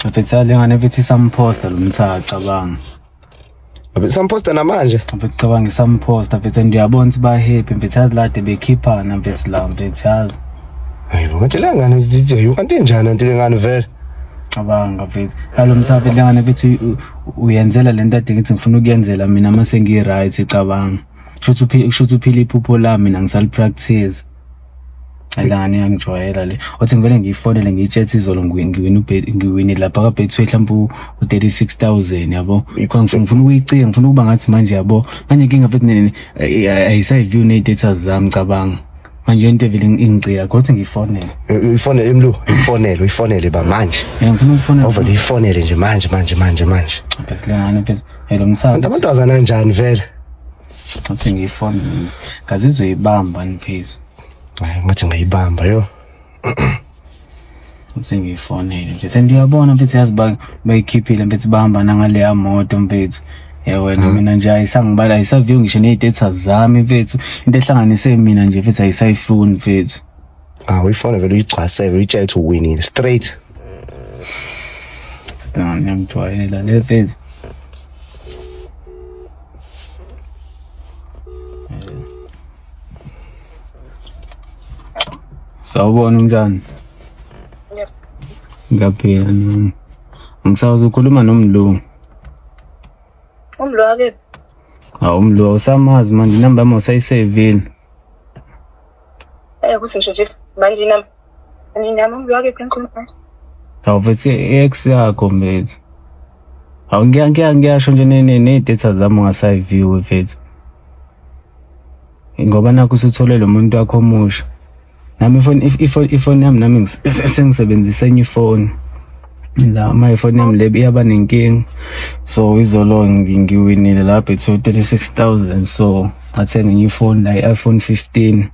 Mfethu lengane mfethu isamposta lo mthatha cabanga. Samposta namanje. Mfethu cabanga isamposta mfethu ndiyabona ukuthi ba happy mfethu yazi lade bekhiphana mfethu la mfethu yazi. Hayibo manje lengane DJ kanti njani anti lengane vele. Cabanga mfethu. Lo mthatha lengane mfethu uyenzela lento ade ngithi ngifuna ukuyenzela mina mase ngi right cabanga. Kusho uphila iphupho lami mina ngisali practice. Alani angijwayela le. Othi ngivele ngiyifonele ngiyitshethe izolo ngiwini lapha ka Betway mhlawumbe u36,000 yabo. Ngifuna ukuyicinga ngifuna ukuba ngathi manje yabo. Manje inkinga mfethu ayisayiview ne data zami cabanga. Manje into evele ingicika kodwa ngiyifonele. Uyifonele emlu, uyifonele ba manje. Ngifuna ukufonela. Ovele uyifonele nje manje. Bese lengane mfethu hello mthatha. Abantwana kanjani vele? Athi ngiyifonele. Ngazizwe ibamba mfethu. Hayi ngathi ngiyibamba yo. Uthi ngiyifonele nje sendiyabona mfethu yazi bayikhiphile mfethu bahamba nangale moto mfethu. Wena mina nje ayisangibala ayisaview ngisho ne-data zami mfethu into ehlanganise mina nje mfethu ayisayifuni mfethu. Uyifona vele uyicwasele uyitshela ukuthi uwinile straight. Ngiyamjwayela le mfethu. Sawubona njani? Yep. Ngaphela nami. Ngisawuza ukukhuluma nomlungu. Umlo ake. Umlo usamazi manje inamba yami usayisevile. Kusingisho nje manje nami umlo ake phenkhuluma. Mfethu ex yakho mfethu. Ngiyasho nje ne-data zami ungasayiview mfethu. Ngoba nakho usutholele lo muntu wakho omusha. Nami ifoni yami nami sengisebenzisa enye ifoni. La my phone yami le iyaba nenkinga. So izolo ngiwinile lapha ethu 36,000 so ngathenga enye ifoni la iPhone 15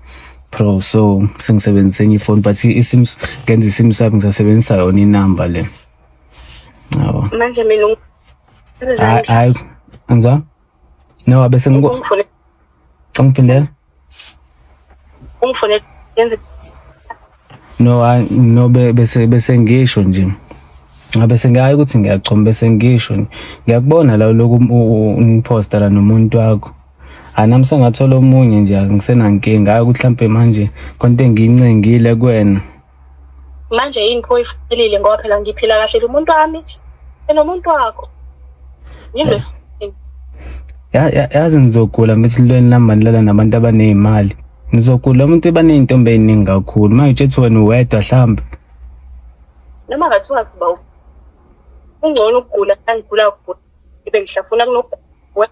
Pro so sengisebenzisa enye ifoni but isims ngenza isimu sami ngisasebenzisa yona inamba le. Yabo. Manje mina hayi anza no bese ngikuphindela ungifone yenze no bese ngisho nje ngabe sengayi ukuthi ngiyachoma bese ngisho ngiyakubona la lokhu uniposta la nomuntu wakho nami sengathola omunye nje ngisenankinga hayi ukuthi mhlambe manje konke engiyincengile kuwena manje yini pho ifanelile ngoba phela ngiphila kahle umuntu wami nomuntu wakho yini yazi ngizogula mthi lweni namba nilala nabantu abanezimali ngizogula umuntu ebaneyintombe eziningi kakhulu manje uthi wena uwedwa mhlambe noma ngathiwa siba ungcono ukugula angigula ukugula ibe ngihlafuna kunokugula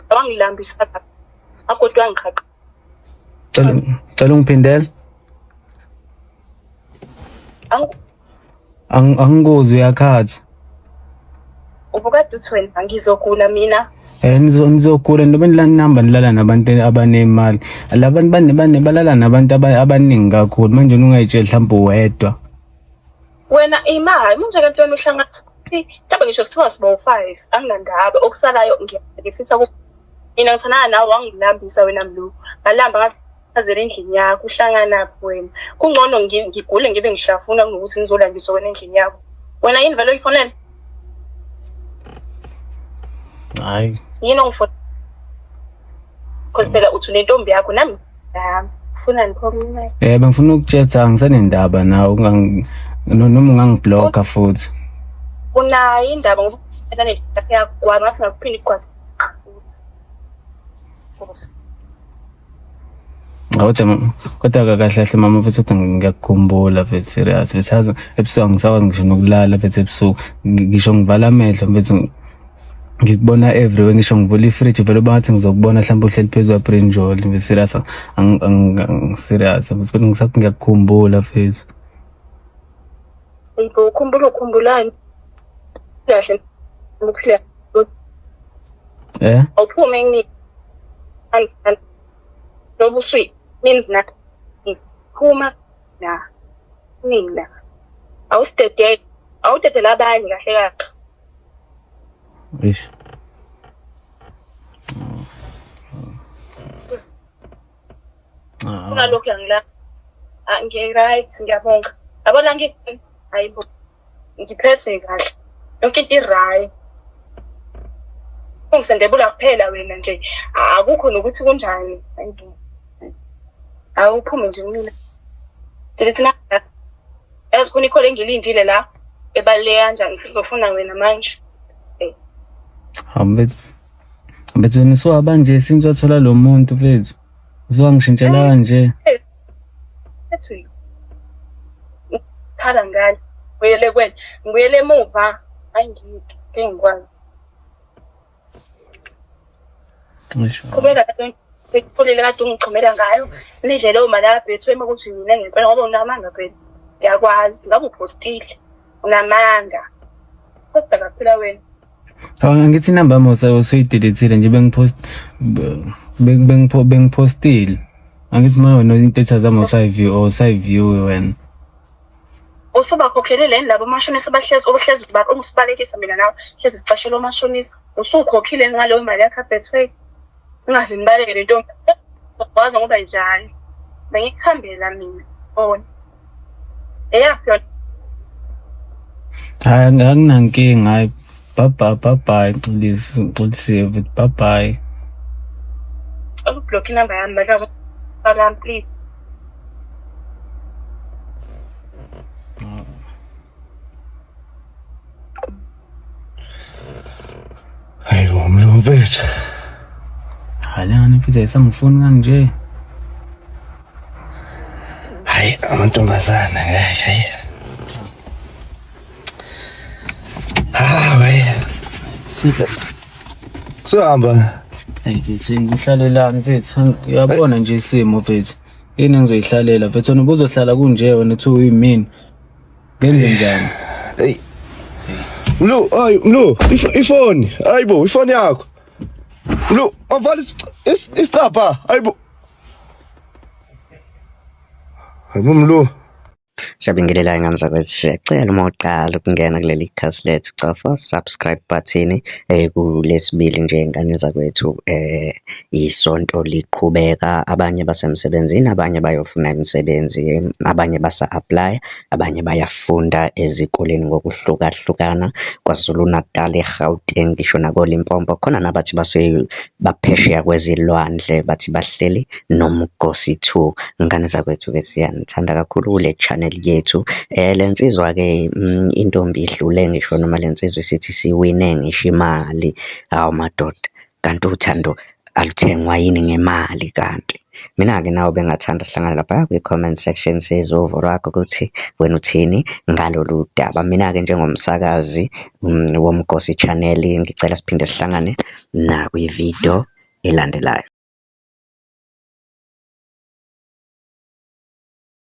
abangilambisa akodwa ngikhaqha cela ungiphindele angikuzwe yakhathi ubukade uthi wena angizogula mina nizogula noma nilana nilala nabantu abanemali labantu balala nabantu abaningi kakhulu manje ungayitshela mhlawumbe uwedwa wena imali manje kanti wena uhlanga mhlawumbe ngisho sithiwa siba u5 anginandaba okusalayo ngiyafitha mina ngithana nawe wangilambisa wena mlu ngalamba ngazela endlini yakho uhlangana napho wena kungcono ngigule ngibe ngihlafuna kunokuthi ngizola ngisowena endlini yakho wena yini vele uyifonela hayi yini ongifona because phela uthi nentombi yakho nami ufuna niphomunye bengifuna ukutshela ngisenendaba nawe noma ungangiblocker futhi unayo indaba ngoba yakho yakwazi ngathi ngakuphindi ikwazi futhi kodwa kahle mama futhi uthi ngiyakukhumbula futhi serious futhi hazi ebusuku ngisakwazi ngisho nokulala futhi ebusuku ngisho ngivala amehlo futhi ngikubona everywhere ngisho ngivula ifridge vele bathi ngizokubona mhlawumbe uhleli phezulu kwabrinjol futhi serious serious futhi ngisathi ngiyakukhumbula futhi ibo ukhumbulani kahle ukuphila awuphume ngini understand lobu sweet means not phuma na nina awudedela abanye kahle kahle ish unalokho yangila ngi-right ngiyabonga yabona hayibo ngiphethe kahle yonke into i-right. Ungisendebula kuphela wena nje, akukho nokuthi kunjani. Awuphume nje kumina. Thina yazi khona ikhole engilindile la ebaleke kanjani sizofuna wena manje. Bethu niswaba nje since wathola lo muntu mfethu. Uzwangishintshela kanje. Ethi khala ngani uyele kwena ngiyele emuva ngeke ngikwazi qhubeka ngikholele kade ungixhumela ngayo nidle leyo mali yabhethu ema ukuthi mina ngempela ngoba unamanga phela ngiyakwazi ngabe upostile unamanga posta kaphela wena. Angithi inamba yami usuyidelethile nje bengipostile. Angithi manje into ethatha zami usayiview wena. Usubakhokhele leni labo mashonisa ohlezi ungisibalekisa mina nawe hlezi sicashela omashonisa usukhokhile ngaleyo mali yakhe Betway ungaze nibaleke le ntombi wazi ngoba njani bengikuthambela mina bona eyaphi yona. Hayi anginankinga hayi bye please bye. Ukublock inamba yami badla balam please. Hayibo mlo mfethu. Halani mfethu ayisangifuni kanje. Hayi amantombazana hayi. Hayi. Sihamba. Ngithi ngihlalelani mfethu uyabona nje isimo mfethu. Yini engizoyihlalela mfethu wena ubuzohlala kunje wena ethi uyimini. Ngenze njani? Hey. Mlo, ifoni. Hayibo, ifoni yakho. Mlo, avala isicapha. Hayibo. Hayibo mlo. Siyabingelela ingane zakwethu, siyacela uma uqala ukungena kuleli khasi lethu cofa subscribe button kulesibili nje ingane zakwethu isonto liqhubeka, abanye basemsebenzini, abanye bayofuna imisebenzi, abanye basa-apply, abanye bayafunda ezikoleni ngokuhlukahlukana KwaZulu Natal, eGauteng, ngisho nakoLimpopo. Khona nabathi baphesheya kwezilwandle bathi bahleli noMgosi 2. Ngane zakwethu-ke siyanithanda kakhulu kule channel yethu. Lensizwa-ke intombi idlule ngisho noma lensizwa sithi siwine ngisho imali. Hawu madoda, kanti uthando aluthengwa yini ngemali kanti? Mina-ke nawe bengathanda sihlangana lapha kwi-comment section sizwe uvo lwakho ukuthi wena uthini ngalolu daba. Mina-ke njengomsakazi woMgosi channel ngicela siphinde sihlangane nakwi-video elandelayo.